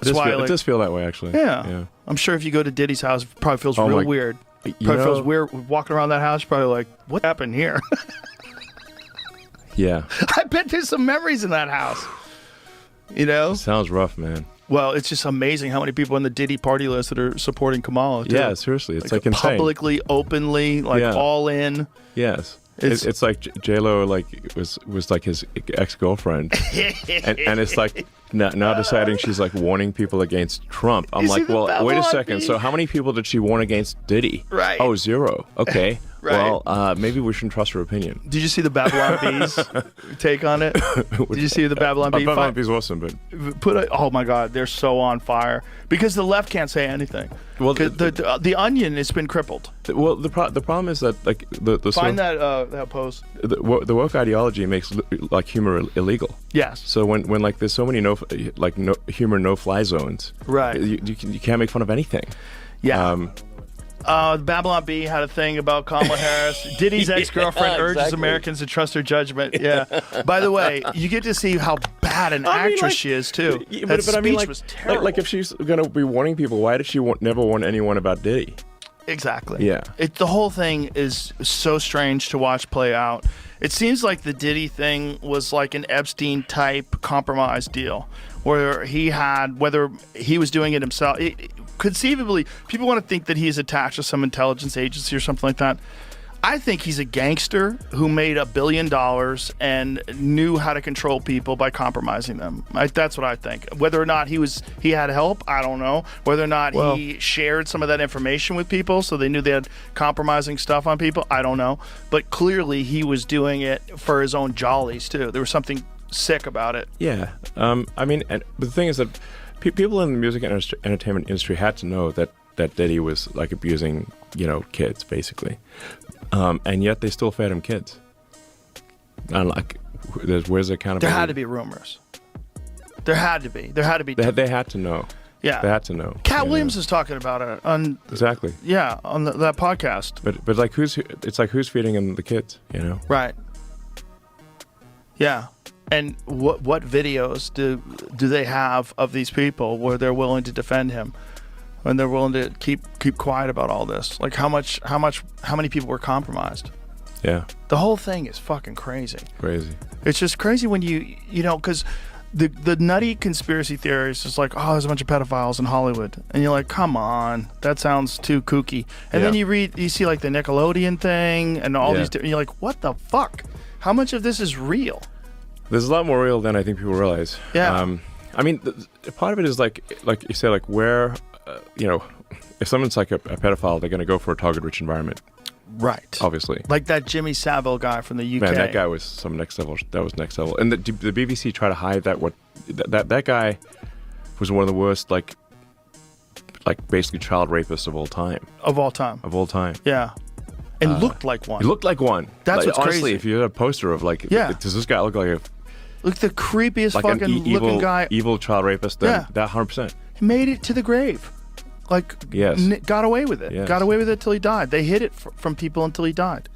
It does feel that way, actually. Yeah. I'm sure if you go to Diddy's house, it probably feels real weird. Probably feels weird walking around that house. Probably like, what happened here? Yeah. I bet there's some memories in that house. You know? Sounds rough, man. Well, it's just amazing how many people on the Diddy party list that are supporting Kamala, too. Yeah, seriously. It's like insane. Publicly, openly, all in. Yes. It's like J-Lo was like his ex-girlfriend. and it's like now deciding she's like warning people against Trump. I'm like, well, wait a second. So how many people did she warn against Diddy? Right. Oh, 0. Okay. Right. Well, maybe we shouldn't trust her opinion. Did you see the Babylon Bees take on it? Did you see the Babylon Bees? Babylon Bees awesome, but oh my God, they're so on fire because the left can't say anything. Well, the Onion has been crippled. Well, the problem is that like the find that post. The woke ideology makes like humor illegal. Yes. So when like there's so many humor no-fly zones, right? You can't make fun of anything. Yeah. The Babylon Bee had a thing about Kamala Harris. Diddy's ex-girlfriend urges Americans to trust her judgment. Yeah. By the way, you get to see how bad an actress she is, too. That speech was terrible. Like if she's going to be warning people, why did she never warn anyone about Diddy? Exactly. Yeah. The whole thing is so strange to watch play out. It seems like the Diddy thing was like an Epstein-type compromise deal, where whether he was doing it himself. Conceivably, people want to think that he's attached to some intelligence agency or something like that. I think he's a gangster who made $1 billion and knew how to control people by compromising them. That's what I think. Whether or not he had help, I don't know. Whether or not he shared some of that information with people so they knew they had compromising stuff on people, I don't know. But clearly he was doing it for his own jollies too. There was something sick about it. Yeah. I mean, but the thing is that people in the music and entertainment industry had to know that Diddy was like abusing, kids basically, and yet they still fed him kids. And like, where's the accountability? There had to be rumors. There had to be. They had to know. Yeah, they had to know. Cat Williams is talking about it on exactly. Yeah, on that podcast. But like who's feeding him the kids? Right. Yeah. And what videos do they have of these people where they're willing to defend him, and they're willing to keep quiet about all this? Like how many people were compromised? Yeah. The whole thing is fucking crazy. Crazy. It's just crazy when because the nutty conspiracy theories is like, oh, there's a bunch of pedophiles in Hollywood, and you're like, come on, that sounds too kooky. And then you see like the Nickelodeon thing and all these, and you're like, what the fuck? How much of this is real? There's a lot more real than I think people realize. Yeah. I mean, part of it is like you say, like where, if someone's like a pedophile, they're going to go for a target-rich environment. Right. Obviously. Like that Jimmy Savile guy from the UK. Man, that guy was some next level. That was next level. And the BBC tried to hide that guy was one of the worst, like basically child rapists of all time. Of all time. Yeah. And looked like one. He looked like one. That's what's honestly, crazy. If you had a poster of does this guy look like the creepiest like fucking looking guy. Evil child rapist, then that 100%. He made it to the grave. Like, yes. Got away with it. Yes. Got away with it till he died. They hid it from people until he died.